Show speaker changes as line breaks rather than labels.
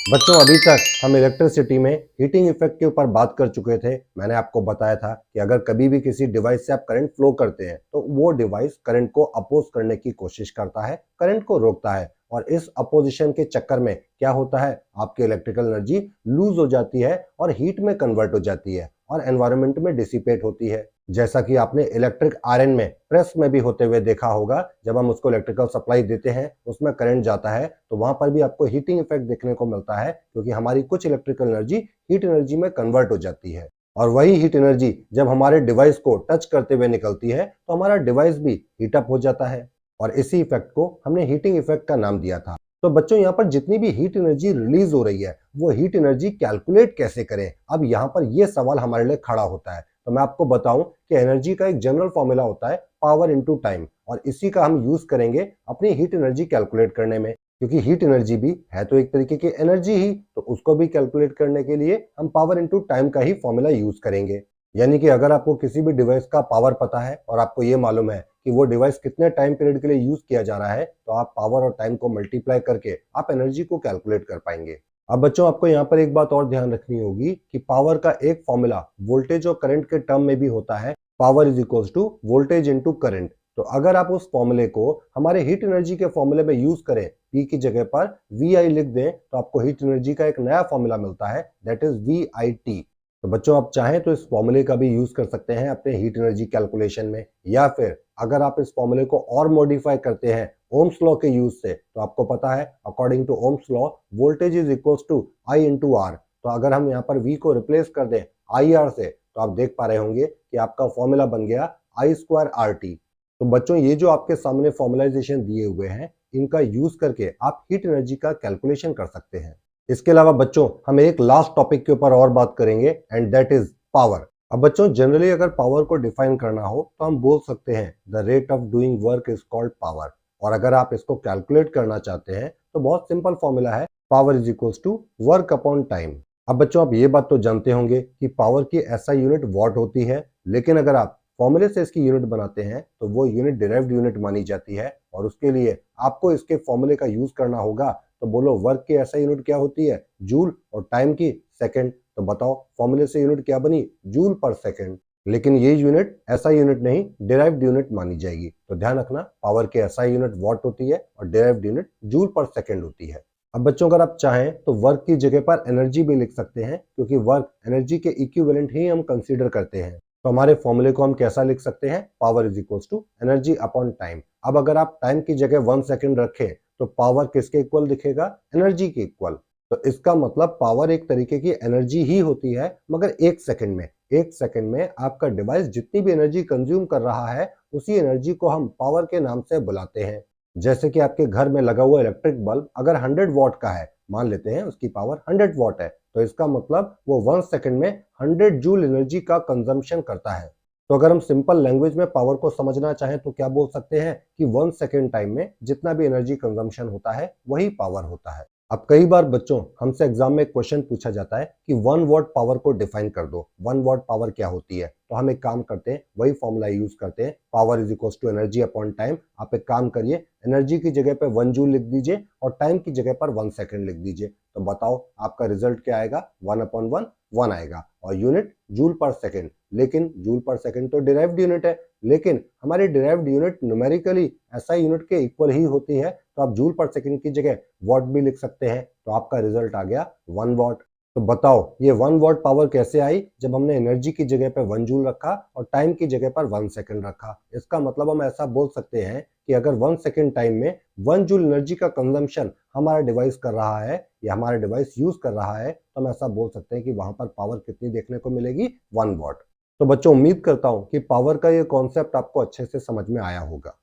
बच्चों अभी तक हम इलेक्ट्रिसिटी में हीटिंग इफेक्ट के ऊपर बात कर चुके थे। मैंने आपको बताया था कि अगर कभी भी किसी डिवाइस से आप करंट फ्लो करते हैं तो वो डिवाइस करंट को अपोज करने की कोशिश करता है, करंट को रोकता है और इस अपोजिशन के चक्कर में क्या होता है, आपकी इलेक्ट्रिकल एनर्जी लूज हो जाती है और हीट में कन्वर्ट हो जाती है और एनवायरनमेंट में डिसिपेट होती है। जैसा कि आपने इलेक्ट्रिक आयरन में प्रेस में भी होते हुए देखा होगा, जब हम उसको इलेक्ट्रिकल सप्लाई देते हैं उसमें करंट जाता है तो वहां पर भी आपको हीटिंग इफेक्ट देखने को मिलता है, क्योंकि हमारी कुछ इलेक्ट्रिकल एनर्जी हीट एनर्जी में कन्वर्ट हो जाती है और वही हीट एनर्जी जब हमारे डिवाइस को टच करते हुए निकलती है तो हमारा डिवाइस भी हीट अप हो जाता है और इसी इफेक्ट को हमने हीटिंग इफेक्ट का नाम दिया था। तो बच्चों यहाँ पर जितनी भी हीट एनर्जी रिलीज हो रही है वो हीट एनर्जी कैलकुलेट कैसे करें, अब यहाँ पर यह सवाल हमारे लिए खड़ा होता है। तो मैं आपको बताऊं कि एनर्जी का एक जनरल फॉर्मूला होता है पावर इनटू टाइम और इसी का हम यूज करेंगे अपनी हीट एनर्जी कैलकुलेट करने में, क्योंकि हीट एनर्जी भी है तो एक तरीके की एनर्जी ही, तो उसको भी कैलकुलेट करने के लिए हम पावर इनटू टाइम का ही फॉर्मूला यूज करेंगे। यानी कि अगर आपको किसी भी डिवाइस का पावर पता है और आपको ये मालूम है कि वो डिवाइस कितने टाइम पीरियड के लिए यूज किया जा रहा है, तो आप पावर और टाइम को मल्टीप्लाई करके आप एनर्जी को कैलकुलेट कर पाएंगे। अब बच्चों आपको यहाँ पर एक बात और ध्यान रखनी होगी कि पावर का एक फॉर्मूला वोल्टेज और करंट के टर्म में भी होता है, power is equals to voltage into current. तो अगर आप उस फॉर्मूले को हमारे हीट एनर्जी के फॉर्मूले में यूज करें, पी की जगह पर वी आई लिख दें, तो आपको हीट एनर्जी का एक नया फॉर्मूला मिलता है, that is V I T. तो बच्चों आप चाहें तो इस फॉर्मूले का भी यूज कर सकते हैं अपने हीट एनर्जी कैलकुलेशन में, या फिर अगर आप इस फॉर्मूले को और मॉडिफाई करते हैं ओम्स लॉ के यूज से, तो आपको पता है according to Ohm's law voltage is equals to I into R. तो अगर हम यहाँ पर वी को रिप्लेस कर दें आई आर से, तो आप देख पा रहे होंगे कि आपका फॉर्मूला बन गया आई स्क्वायर आर टी। तो बच्चों ये जो आपके सामने फॉर्मुलाइजेशन दिए हुए हैं, इनका यूज करके आप हीट एनर्जी का कैलकुलेशन कर सकते हैं। इसके अलावा बच्चों हम एक लास्ट टॉपिक के ऊपर और बात करेंगे एंड दैट इज पावर। अब बच्चों जनरली अगर पावर को डिफाइन करना हो तो हम बोल सकते हैं the rate of doing work is called power, और अगर आप इसको कैलकुलेट करना चाहते हैं तो बहुत सिंपल फॉर्मूला है, power is equals to work upon time. अब बच्चों आप ये बात तो जानते होंगे कि पावर की ऐसा यूनिट वॉट होती है, लेकिन अगर आप फॉर्मूले से इसकी यूनिट बनाते हैं तो वो यूनिट डिराइव्ड यूनिट मानी जाती है और उसके लिए आपको इसके फॉर्मूले का यूज करना होगा। तो बोलो वर्क की ऐसा यूनिट क्या होती है, जूल, और टाइम की सेकंड। तो बताओ फॉर्मूले से यूनिट क्या बनी, जूल पर सेकंड। लेकिन ये यूनिट ऐसा यूनिट नहीं, डिराइव्ड यूनिट मानी जाएगी। तो ध्यान रखना पावर के ऐसा यूनिट वॉट होती है और डिराइव्ड यूनिट जूल पर सेकंड होती है। अब बच्चों अगर आप चाहें तो वर्क की जगह पर एनर्जी भी लिख सकते हैं, क्योंकि वर्क एनर्जी के इक्विवेलेंट ही हम कंसीडर करते हैं। तो हमारे फॉर्मूले को हम कैसा लिख सकते हैं, power is equals to energy upon time. अब अगर आप टाइम की जगह 1 सेकंड रखें तो पावर किसके इक्वल दिखेगा, एनर्जी के इक्वल। तो इसका मतलब पावर एक तरीके की एनर्जी ही होती है, मगर 1 सेकंड में आपका डिवाइस जितनी भी एनर्जी कंज्यूम कर रहा है उसी एनर्जी को हम पावर के नाम से बुलाते हैं। जैसे कि आपके घर में लगा हुआ इलेक्ट्रिक बल्ब अगर 100 वॉट का है, मान लेते हैं उसकी पावर 100 वॉट है, तो इसका मतलब वो 1 सेकंड में 100 जूल एनर्जी का कंजम्पशन करता है। तो अगर हम सिंपल लैंग्वेज में पावर को समझना चाहें तो क्या बोल सकते हैं कि 1 सेकंड टाइम में जितना भी एनर्जी कंजम्पशन होता है वही पावर होता है। अब कई बार बच्चों हमसे एग्जाम में एक क्वेश्चन पूछा जाता है कि 1 वॉट पावर को डिफाइन कर दो, 1 वॉट पावर क्या होती है। तो हम एक काम करते हैं, वही फॉर्मूला यूज करते हैं, power is equals to energy upon time. आप एक काम करिए, एनर्जी की जगह पे 1 जूल लिख दीजिए और टाइम की जगह पर 1 सेकंड लिख दीजिए। तो बताओ आपका रिजल्ट क्या आएगा, 1 अपॉन 1 1 आएगा और यूनिट जूल पर सेकंड। लेकिन जूल पर सेकंड तो डिराइव्ड यूनिट है, लेकिन हमारी derived unit numerically SI unit के इक्वल ही होती है, तो आप जूल पर सेकंड की जगह वॉट भी लिख सकते हैं। तो आपका रिजल्ट आ गया 1 वॉट। तो बताओ ये 1 वॉट पावर कैसे आई, जब हमने एनर्जी की जगह पर 1 जूल रखा और टाइम की जगह पर 1 सेकंड रखा। इसका मतलब हम ऐसा बोल सकते हैं कि अगर 1 सेकंड टाइम में 1 जूल एनर्जी का कंजम्पशन हमारा डिवाइस कर रहा है या हमारा डिवाइस यूज कर रहा है, तो हम ऐसा बोल सकते हैं कि वहां पर पावर कितनी देखने को मिलेगी, 1 वॉट। तो बच्चों उम्मीद करता हूं कि पावर का ये कॉन्सेप्ट आपको अच्छे से समझ में आया होगा।